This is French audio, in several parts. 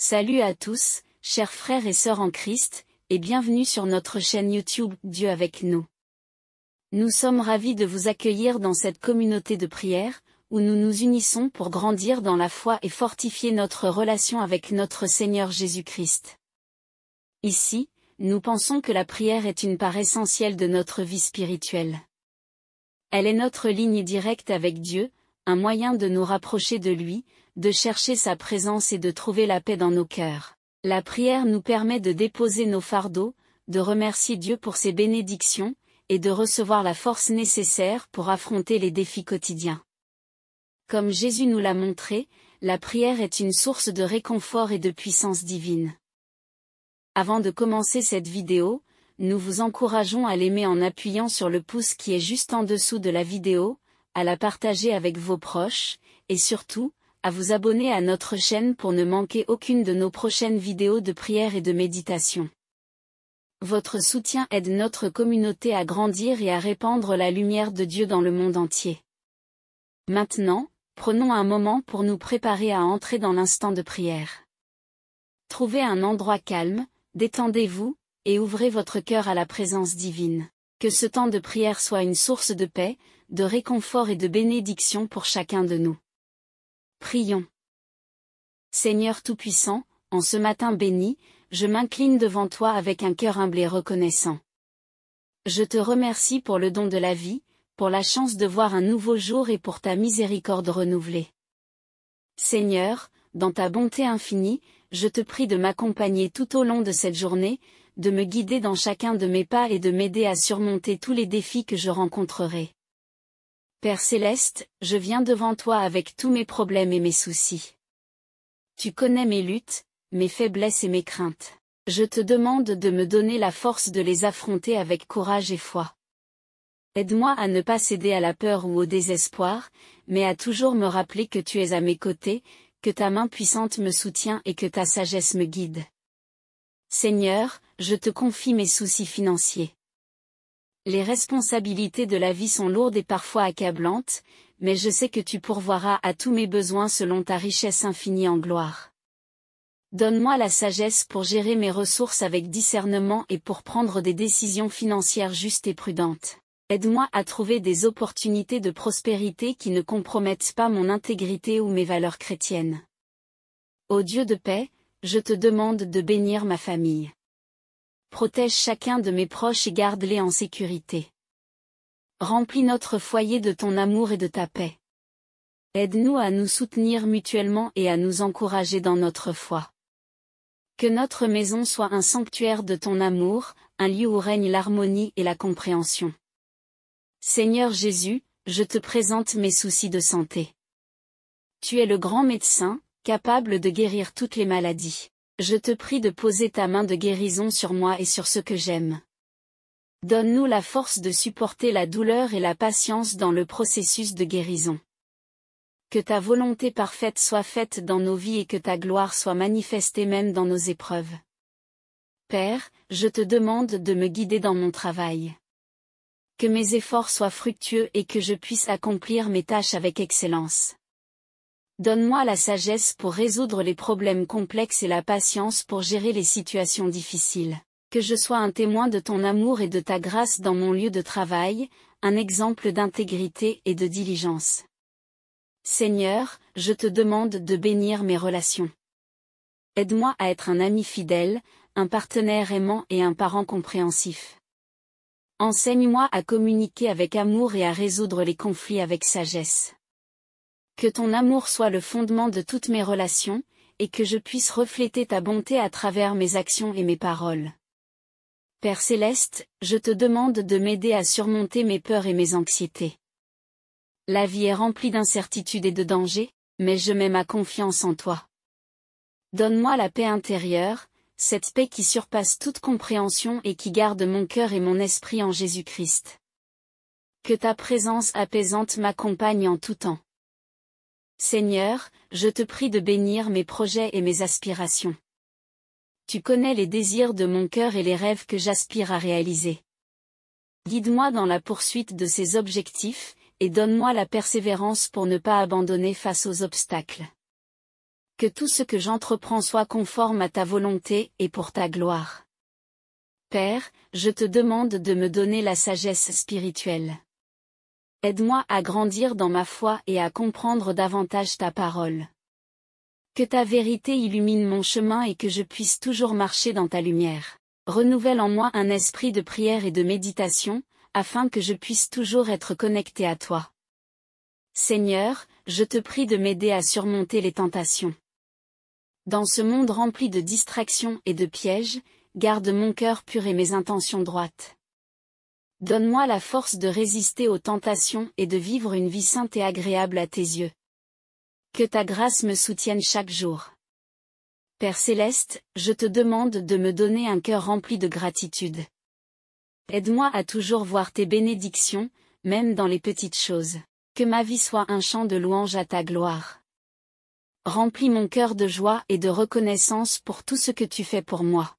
Salut à tous, chers frères et sœurs en Christ, et bienvenue sur notre chaîne YouTube Dieu avec nous. Nous sommes ravis de vous accueillir dans cette communauté de prière, où nous nous unissons pour grandir dans la foi et fortifier notre relation avec notre Seigneur Jésus-Christ. Ici, nous pensons que la prière est une part essentielle de notre vie spirituelle. Elle est notre ligne directe avec Dieu, un moyen de nous rapprocher de lui, de chercher sa présence et de trouver la paix dans nos cœurs. La prière nous permet de déposer nos fardeaux, de remercier Dieu pour ses bénédictions, et de recevoir la force nécessaire pour affronter les défis quotidiens. Comme Jésus nous l'a montré, la prière est une source de réconfort et de puissance divine. Avant de commencer cette vidéo, nous vous encourageons à l'aimer en appuyant sur le pouce qui est juste en dessous de la vidéo, à la partager avec vos proches, et surtout, à vous abonner à notre chaîne pour ne manquer aucune de nos prochaines vidéos de prière et de méditation. Votre soutien aide notre communauté à grandir et à répandre la lumière de Dieu dans le monde entier. Maintenant, prenons un moment pour nous préparer à entrer dans l'instant de prière. Trouvez un endroit calme, détendez-vous, et ouvrez votre cœur à la présence divine. Que ce temps de prière soit une source de paix, de réconfort et de bénédiction pour chacun de nous. Prions. Seigneur Tout-Puissant, en ce matin béni, je m'incline devant toi avec un cœur humble et reconnaissant. Je te remercie pour le don de la vie, pour la chance de voir un nouveau jour et pour ta miséricorde renouvelée. Seigneur, dans ta bonté infinie, je te prie de m'accompagner tout au long de cette journée, de me guider dans chacun de mes pas et de m'aider à surmonter tous les défis que je rencontrerai. Père Céleste, je viens devant toi avec tous mes problèmes et mes soucis. Tu connais mes luttes, mes faiblesses et mes craintes. Je te demande de me donner la force de les affronter avec courage et foi. Aide-moi à ne pas céder à la peur ou au désespoir, mais à toujours me rappeler que tu es à mes côtés, que ta main puissante me soutient et que ta sagesse me guide. Seigneur, je te confie mes soucis financiers. Les responsabilités de la vie sont lourdes et parfois accablantes, mais je sais que tu pourvoiras à tous mes besoins selon ta richesse infinie en gloire. Donne-moi la sagesse pour gérer mes ressources avec discernement et pour prendre des décisions financières justes et prudentes. Aide-moi à trouver des opportunités de prospérité qui ne compromettent pas mon intégrité ou mes valeurs chrétiennes. Ô Dieu de paix, je te demande de bénir ma famille. Protège chacun de mes proches et garde-les en sécurité. Remplis notre foyer de ton amour et de ta paix. Aide-nous à nous soutenir mutuellement et à nous encourager dans notre foi. Que notre maison soit un sanctuaire de ton amour, un lieu où règne l'harmonie et la compréhension. Seigneur Jésus, je te présente mes soucis de santé. Tu es le grand médecin, capable de guérir toutes les maladies. Je te prie de poser ta main de guérison sur moi et sur ce que j'aime. Donne-nous la force de supporter la douleur et la patience dans le processus de guérison. Que ta volonté parfaite soit faite dans nos vies et que ta gloire soit manifestée même dans nos épreuves. Père, je te demande de me guider dans mon travail. Que mes efforts soient fructueux et que je puisse accomplir mes tâches avec excellence. Donne-moi la sagesse pour résoudre les problèmes complexes et la patience pour gérer les situations difficiles. Que je sois un témoin de ton amour et de ta grâce dans mon lieu de travail, un exemple d'intégrité et de diligence. Seigneur, je te demande de bénir mes relations. Aide-moi à être un ami fidèle, un partenaire aimant et un parent compréhensif. Enseigne-moi à communiquer avec amour et à résoudre les conflits avec sagesse. Que ton amour soit le fondement de toutes mes relations, et que je puisse refléter ta bonté à travers mes actions et mes paroles. Père Céleste, je te demande de m'aider à surmonter mes peurs et mes anxiétés. La vie est remplie d'incertitudes et de dangers, mais je mets ma confiance en toi. Donne-moi la paix intérieure, cette paix qui surpasse toute compréhension et qui garde mon cœur et mon esprit en Jésus-Christ. Que ta présence apaisante m'accompagne en tout temps. Seigneur, je te prie de bénir mes projets et mes aspirations. Tu connais les désirs de mon cœur et les rêves que j'aspire à réaliser. Guide-moi dans la poursuite de ces objectifs, et donne-moi la persévérance pour ne pas abandonner face aux obstacles. Que tout ce que j'entreprends soit conforme à ta volonté et pour ta gloire. Père, je te demande de me donner la sagesse spirituelle. Aide-moi à grandir dans ma foi et à comprendre davantage ta parole. Que ta vérité illumine mon chemin et que je puisse toujours marcher dans ta lumière. Renouvelle en moi un esprit de prière et de méditation, afin que je puisse toujours être connecté à toi. Seigneur, je te prie de m'aider à surmonter les tentations. Dans ce monde rempli de distractions et de pièges, garde mon cœur pur et mes intentions droites. Donne-moi la force de résister aux tentations et de vivre une vie sainte et agréable à tes yeux. Que ta grâce me soutienne chaque jour. Père céleste, je te demande de me donner un cœur rempli de gratitude. Aide-moi à toujours voir tes bénédictions, même dans les petites choses. Que ma vie soit un chant de louange à ta gloire. Remplis mon cœur de joie et de reconnaissance pour tout ce que tu fais pour moi.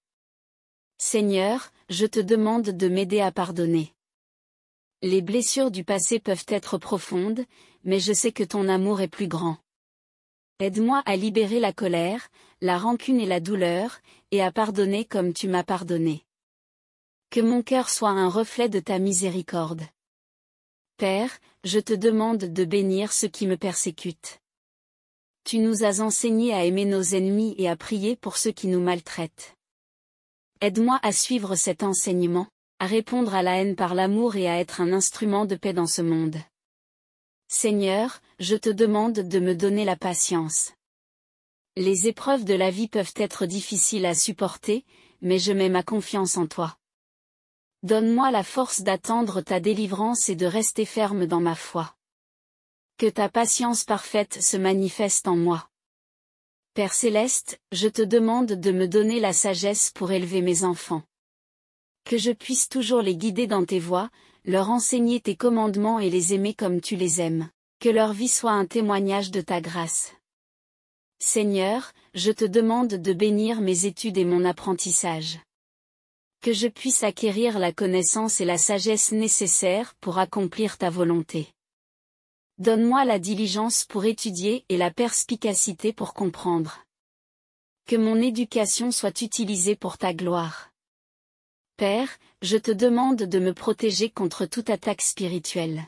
Seigneur, je te demande de m'aider à pardonner. Les blessures du passé peuvent être profondes, mais je sais que ton amour est plus grand. Aide-moi à libérer la colère, la rancune et la douleur, et à pardonner comme tu m'as pardonné. Que mon cœur soit un reflet de ta miséricorde. Père, je te demande de bénir ceux qui me persécutent. Tu nous as enseigné à aimer nos ennemis et à prier pour ceux qui nous maltraitent. Aide-moi à suivre cet enseignement, à répondre à la haine par l'amour et à être un instrument de paix dans ce monde. Seigneur, je te demande de me donner la patience. Les épreuves de la vie peuvent être difficiles à supporter, mais je mets ma confiance en toi. Donne-moi la force d'attendre ta délivrance et de rester ferme dans ma foi. Que ta patience parfaite se manifeste en moi. Père céleste, je te demande de me donner la sagesse pour élever mes enfants. Que je puisse toujours les guider dans tes voies, leur enseigner tes commandements et les aimer comme tu les aimes. Que leur vie soit un témoignage de ta grâce. Seigneur, je te demande de bénir mes études et mon apprentissage. Que je puisse acquérir la connaissance et la sagesse nécessaires pour accomplir ta volonté. Donne-moi la diligence pour étudier et la perspicacité pour comprendre. Que mon éducation soit utilisée pour ta gloire. Père, je te demande de me protéger contre toute attaque spirituelle.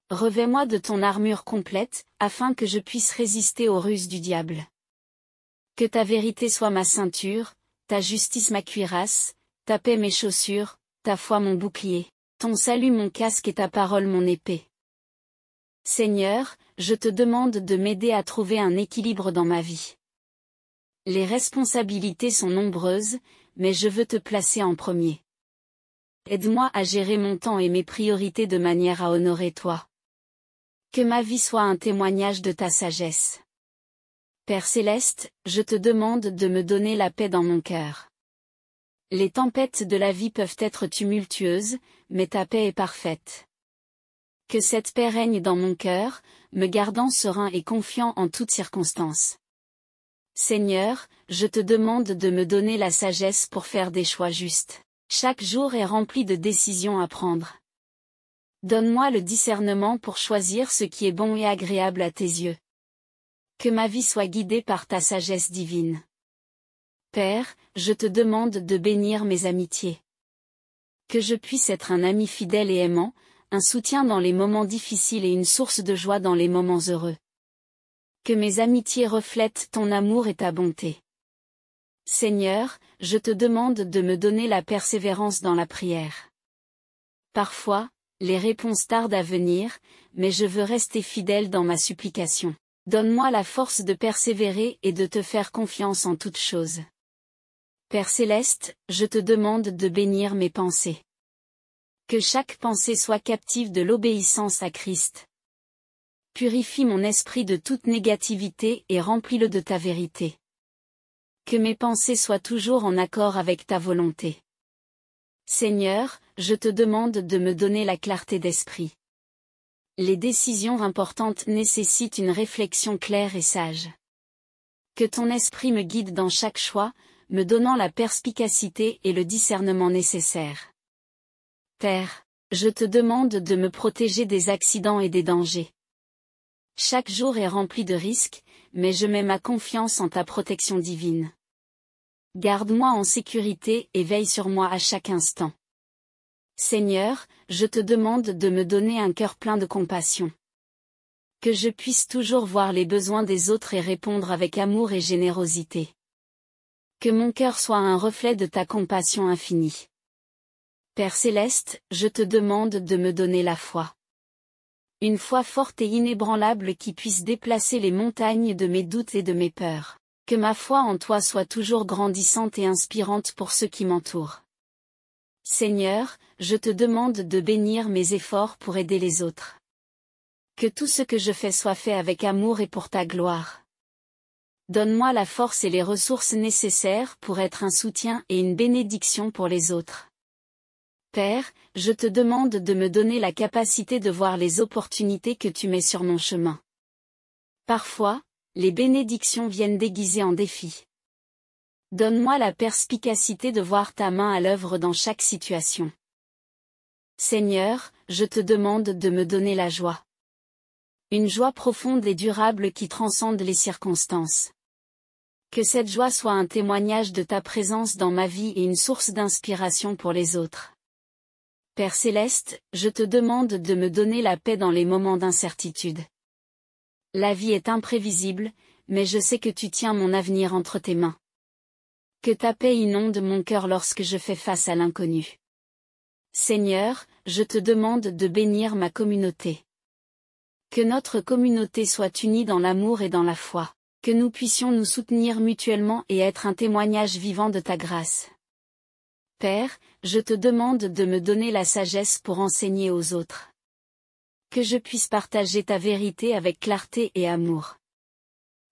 Revêt-moi de ton armure complète, afin que je puisse résister aux ruses du diable. Que ta vérité soit ma ceinture, ta justice ma cuirasse, ta paix mes chaussures, ta foi mon bouclier, ton salut mon casque et ta parole mon épée. Seigneur, je te demande de m'aider à trouver un équilibre dans ma vie. Les responsabilités sont nombreuses, mais je veux te placer en premier. Aide-moi à gérer mon temps et mes priorités de manière à honorer toi. Que ma vie soit un témoignage de ta sagesse. Père céleste, je te demande de me donner la paix dans mon cœur. Les tempêtes de la vie peuvent être tumultueuses, mais ta paix est parfaite. Que cette paix règne dans mon cœur, me gardant serein et confiant en toutes circonstances. Seigneur, je te demande de me donner la sagesse pour faire des choix justes. Chaque jour est rempli de décisions à prendre. Donne-moi le discernement pour choisir ce qui est bon et agréable à tes yeux. Que ma vie soit guidée par ta sagesse divine. Père, je te demande de bénir mes amitiés. Que je puisse être un ami fidèle et aimant, un soutien dans les moments difficiles et une source de joie dans les moments heureux. Que mes amitiés reflètent ton amour et ta bonté. Seigneur, je te demande de me donner la persévérance dans la prière. Parfois, les réponses tardent à venir, mais je veux rester fidèle dans ma supplication. Donne-moi la force de persévérer et de te faire confiance en toutes choses. Père céleste, je te demande de bénir mes pensées. Que chaque pensée soit captive de l'obéissance à Christ. Purifie mon esprit de toute négativité et remplis-le de ta vérité. Que mes pensées soient toujours en accord avec ta volonté. Seigneur, je te demande de me donner la clarté d'esprit. Les décisions importantes nécessitent une réflexion claire et sage. Que ton esprit me guide dans chaque choix, me donnant la perspicacité et le discernement nécessaires. Père, je te demande de me protéger des accidents et des dangers. Chaque jour est rempli de risques, mais je mets ma confiance en ta protection divine. Garde-moi en sécurité et veille sur moi à chaque instant. Seigneur, je te demande de me donner un cœur plein de compassion. Que je puisse toujours voir les besoins des autres et répondre avec amour et générosité. Que mon cœur soit un reflet de ta compassion infinie. Père céleste, je te demande de me donner la foi. Une foi forte et inébranlable qui puisse déplacer les montagnes de mes doutes et de mes peurs. Que ma foi en toi soit toujours grandissante et inspirante pour ceux qui m'entourent. Seigneur, je te demande de bénir mes efforts pour aider les autres. Que tout ce que je fais soit fait avec amour et pour ta gloire. Donne-moi la force et les ressources nécessaires pour être un soutien et une bénédiction pour les autres. Père, je te demande de me donner la capacité de voir les opportunités que tu mets sur mon chemin. Parfois, les bénédictions viennent déguisées en défis. Donne-moi la perspicacité de voir ta main à l'œuvre dans chaque situation. Seigneur, je te demande de me donner la joie. Une joie profonde et durable qui transcende les circonstances. Que cette joie soit un témoignage de ta présence dans ma vie et une source d'inspiration pour les autres. Père céleste, je te demande de me donner la paix dans les moments d'incertitude. La vie est imprévisible, mais je sais que tu tiens mon avenir entre tes mains. Que ta paix inonde mon cœur lorsque je fais face à l'inconnu. Seigneur, je te demande de bénir ma communauté. Que notre communauté soit unie dans l'amour et dans la foi. Que nous puissions nous soutenir mutuellement et être un témoignage vivant de ta grâce. Père, je te demande de me donner la sagesse pour enseigner aux autres. Que je puisse partager ta vérité avec clarté et amour.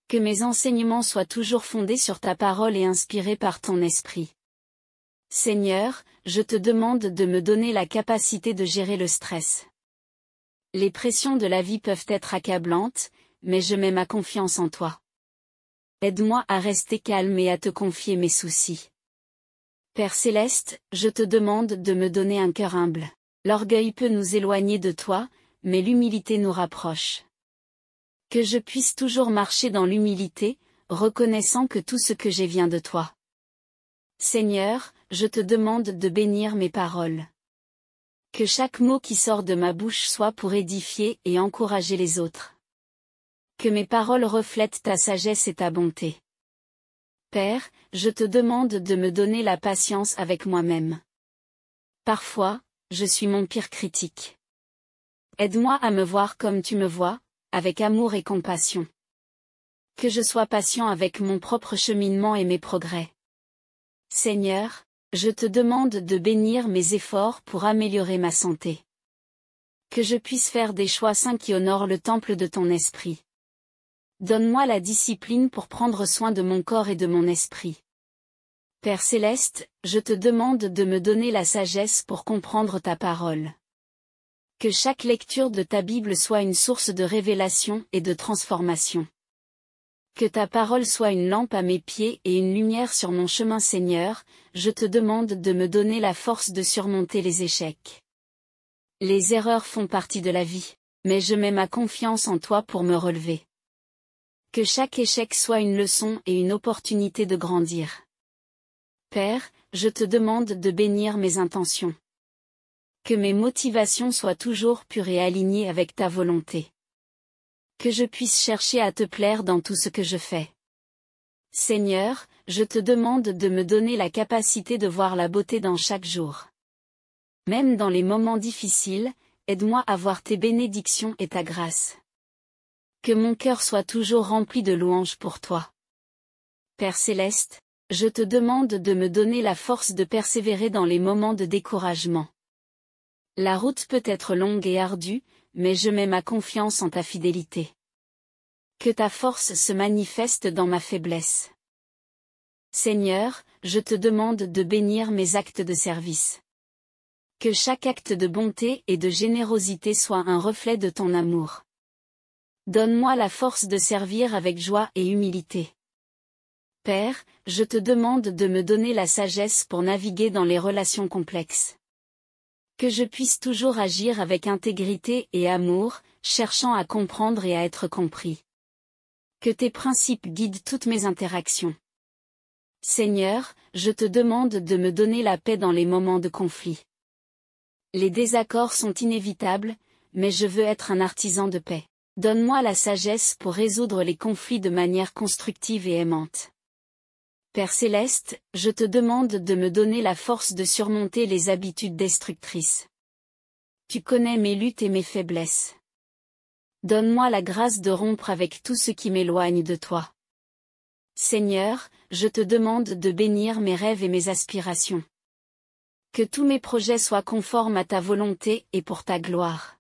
Que mes enseignements soient toujours fondés sur ta parole et inspirés par ton esprit. Seigneur, je te demande de me donner la capacité de gérer le stress. Les pressions de la vie peuvent être accablantes, mais je mets ma confiance en toi. Aide-moi à rester calme et à te confier mes soucis. Père céleste, je te demande de me donner un cœur humble. L'orgueil peut nous éloigner de toi, mais l'humilité nous rapproche. Que je puisse toujours marcher dans l'humilité, reconnaissant que tout ce que j'ai vient de toi. Seigneur, je te demande de bénir mes paroles. Que chaque mot qui sort de ma bouche soit pour édifier et encourager les autres. Que mes paroles reflètent ta sagesse et ta bonté. Père, je te demande de me donner la patience avec moi-même. Parfois, je suis mon pire critique. Aide-moi à me voir comme tu me vois, avec amour et compassion. Que je sois patient avec mon propre cheminement et mes progrès. Seigneur, je te demande de bénir mes efforts pour améliorer ma santé. Que je puisse faire des choix sains qui honorent le temple de ton esprit. Donne-moi la discipline pour prendre soin de mon corps et de mon esprit. Père céleste, je te demande de me donner la sagesse pour comprendre ta parole. Que chaque lecture de ta Bible soit une source de révélation et de transformation. Que ta parole soit une lampe à mes pieds et une lumière sur mon chemin. Seigneur, je te demande de me donner la force de surmonter les échecs. Les erreurs font partie de la vie, mais je mets ma confiance en toi pour me relever. Que chaque échec soit une leçon et une opportunité de grandir. Père, je te demande de bénir mes intentions. Que mes motivations soient toujours pures et alignées avec ta volonté. Que je puisse chercher à te plaire dans tout ce que je fais. Seigneur, je te demande de me donner la capacité de voir la beauté dans chaque jour. Même dans les moments difficiles, aide-moi à voir tes bénédictions et ta grâce. Que mon cœur soit toujours rempli de louanges pour toi. Père céleste, je te demande de me donner la force de persévérer dans les moments de découragement. La route peut être longue et ardue, mais je mets ma confiance en ta fidélité. Que ta force se manifeste dans ma faiblesse. Seigneur, je te demande de bénir mes actes de service. Que chaque acte de bonté et de générosité soit un reflet de ton amour. Donne-moi la force de servir avec joie et humilité. Père, je te demande de me donner la sagesse pour naviguer dans les relations complexes. Que je puisse toujours agir avec intégrité et amour, cherchant à comprendre et à être compris. Que tes principes guident toutes mes interactions. Seigneur, je te demande de me donner la paix dans les moments de conflit. Les désaccords sont inévitables, mais je veux être un artisan de paix. Donne-moi la sagesse pour résoudre les conflits de manière constructive et aimante. Père céleste, je te demande de me donner la force de surmonter les habitudes destructrices. Tu connais mes luttes et mes faiblesses. Donne-moi la grâce de rompre avec tout ce qui m'éloigne de toi. Seigneur, je te demande de bénir mes rêves et mes aspirations. Que tous mes projets soient conformes à ta volonté et pour ta gloire.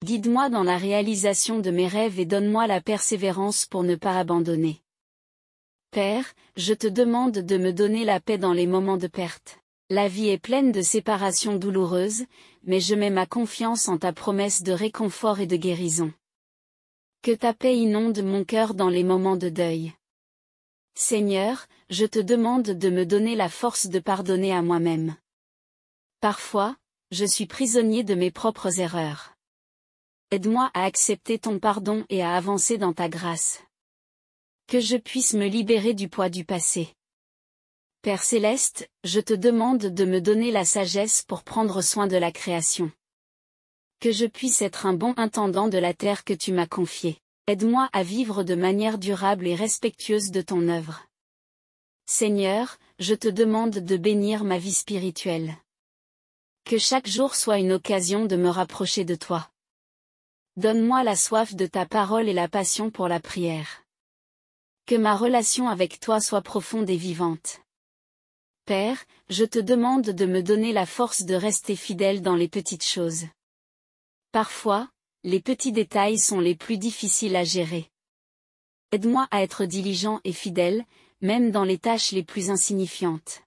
Guide-moi dans la réalisation de mes rêves et donne-moi la persévérance pour ne pas abandonner. Père, je te demande de me donner la paix dans les moments de perte. La vie est pleine de séparations douloureuses, mais je mets ma confiance en ta promesse de réconfort et de guérison. Que ta paix inonde mon cœur dans les moments de deuil. Seigneur, je te demande de me donner la force de pardonner à moi-même. Parfois, je suis prisonnier de mes propres erreurs. Aide-moi à accepter ton pardon et à avancer dans ta grâce. Que je puisse me libérer du poids du passé. Père céleste, je te demande de me donner la sagesse pour prendre soin de la création. Que je puisse être un bon intendant de la terre que tu m'as confiée. Aide-moi à vivre de manière durable et respectueuse de ton œuvre. Seigneur, je te demande de bénir ma vie spirituelle. Que chaque jour soit une occasion de me rapprocher de toi. Donne-moi la soif de ta parole et la passion pour la prière. Que ma relation avec toi soit profonde et vivante. Père, je te demande de me donner la force de rester fidèle dans les petites choses. Parfois, les petits détails sont les plus difficiles à gérer. Aide-moi à être diligent et fidèle, même dans les tâches les plus insignifiantes.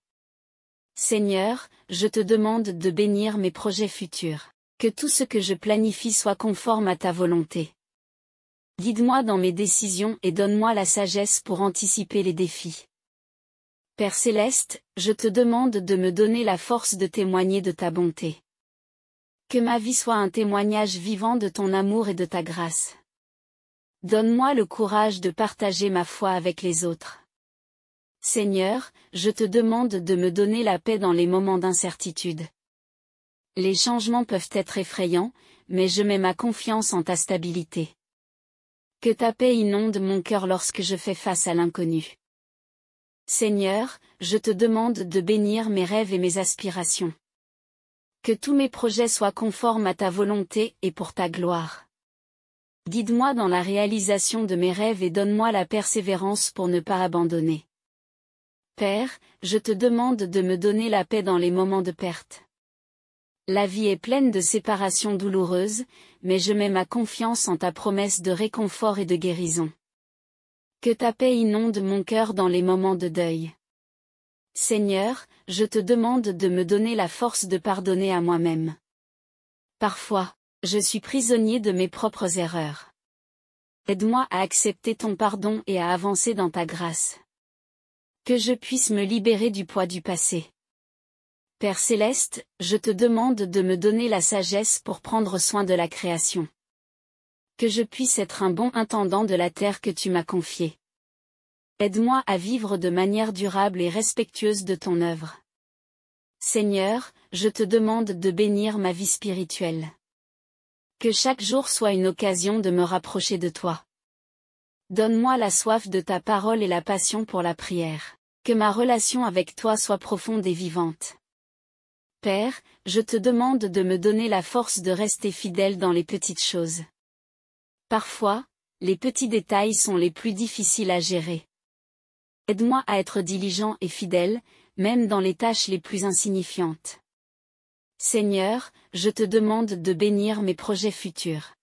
Seigneur, je te demande de bénir mes projets futurs. Que tout ce que je planifie soit conforme à ta volonté. Guide-moi dans mes décisions et donne-moi la sagesse pour anticiper les défis. Père céleste, je te demande de me donner la force de témoigner de ta bonté. Que ma vie soit un témoignage vivant de ton amour et de ta grâce. Donne-moi le courage de partager ma foi avec les autres. Seigneur, je te demande de me donner la paix dans les moments d'incertitude. Les changements peuvent être effrayants, mais je mets ma confiance en ta stabilité. Que ta paix inonde mon cœur lorsque je fais face à l'inconnu. Seigneur, je te demande de bénir mes rêves et mes aspirations. Que tous mes projets soient conformes à ta volonté et pour ta gloire. Guide-moi dans la réalisation de mes rêves et donne-moi la persévérance pour ne pas abandonner. Père, je te demande de me donner la paix dans les moments de perte. La vie est pleine de séparations douloureuses, mais je mets ma confiance en ta promesse de réconfort et de guérison. Que ta paix inonde mon cœur dans les moments de deuil. Seigneur, je te demande de me donner la force de pardonner à moi-même. Parfois, je suis prisonnier de mes propres erreurs. Aide-moi à accepter ton pardon et à avancer dans ta grâce. Que je puisse me libérer du poids du passé. Père céleste, je te demande de me donner la sagesse pour prendre soin de la création. Que je puisse être un bon intendant de la terre que tu m'as confiée. Aide-moi à vivre de manière durable et respectueuse de ton œuvre. Seigneur, je te demande de bénir ma vie spirituelle. Que chaque jour soit une occasion de me rapprocher de toi. Donne-moi la soif de ta parole et la passion pour la prière. Que ma relation avec toi soit profonde et vivante. Père, je te demande de me donner la force de rester fidèle dans les petites choses. Parfois, les petits détails sont les plus difficiles à gérer. Aide-moi à être diligent et fidèle, même dans les tâches les plus insignifiantes. Seigneur, je te demande de bénir mes projets futurs.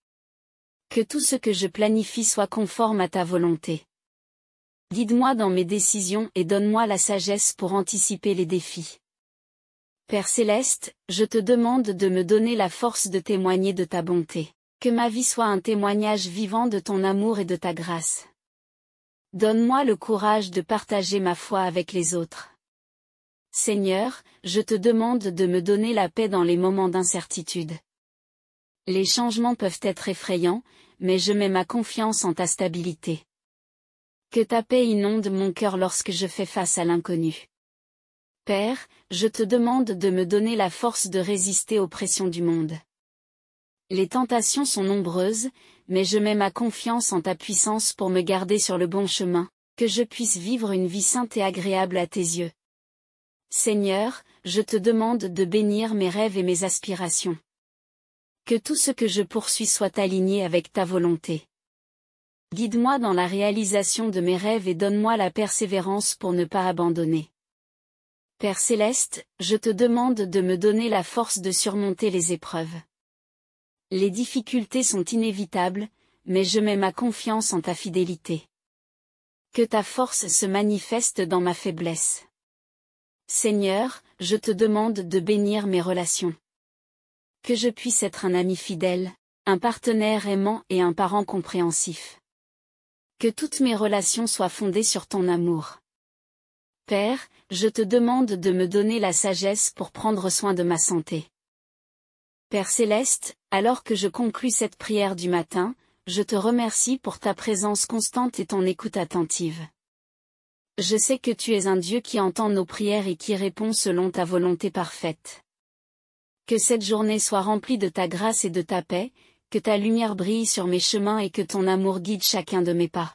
Que tout ce que je planifie soit conforme à ta volonté. Guide-moi dans mes décisions et donne-moi la sagesse pour anticiper les défis. Père céleste, je te demande de me donner la force de témoigner de ta bonté. Que ma vie soit un témoignage vivant de ton amour et de ta grâce. Donne-moi le courage de partager ma foi avec les autres. Seigneur, je te demande de me donner la paix dans les moments d'incertitude. Les changements peuvent être effrayants, mais je mets ma confiance en ta stabilité. Que ta paix inonde mon cœur lorsque je fais face à l'inconnu. Père, je te demande de me donner la force de résister aux pressions du monde. Les tentations sont nombreuses, mais je mets ma confiance en ta puissance pour me garder sur le bon chemin, que je puisse vivre une vie sainte et agréable à tes yeux. Seigneur, je te demande de bénir mes rêves et mes aspirations. Que tout ce que je poursuis soit aligné avec ta volonté. Guide-moi dans la réalisation de mes rêves et donne-moi la persévérance pour ne pas abandonner. Père céleste, je te demande de me donner la force de surmonter les épreuves. Les difficultés sont inévitables, mais je mets ma confiance en ta fidélité. Que ta force se manifeste dans ma faiblesse. Seigneur, je te demande de bénir mes relations. Que je puisse être un ami fidèle, un partenaire aimant et un parent compréhensif. Que toutes mes relations soient fondées sur ton amour. Père, je te demande de me donner la sagesse pour prendre soin de ma santé. Père céleste, alors que je conclus cette prière du matin, je te remercie pour ta présence constante et ton écoute attentive. Je sais que tu es un Dieu qui entend nos prières et qui répond selon ta volonté parfaite. Que cette journée soit remplie de ta grâce et de ta paix, que ta lumière brille sur mes chemins et que ton amour guide chacun de mes pas.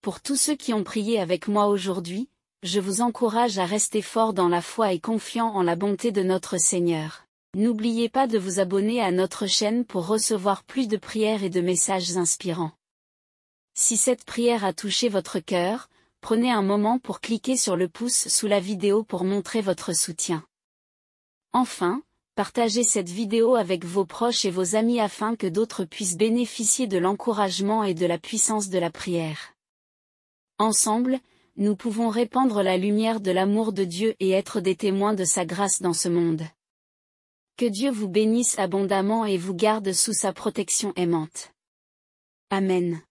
Pour tous ceux qui ont prié avec moi aujourd'hui, je vous encourage à rester fort dans la foi et confiant en la bonté de notre Seigneur. N'oubliez pas de vous abonner à notre chaîne pour recevoir plus de prières et de messages inspirants. Si cette prière a touché votre cœur, prenez un moment pour cliquer sur le pouce sous la vidéo pour montrer votre soutien. Enfin, partagez cette vidéo avec vos proches et vos amis afin que d'autres puissent bénéficier de l'encouragement et de la puissance de la prière. Ensemble, nous pouvons répandre la lumière de l'amour de Dieu et être des témoins de sa grâce dans ce monde. Que Dieu vous bénisse abondamment et vous garde sous sa protection aimante. Amen.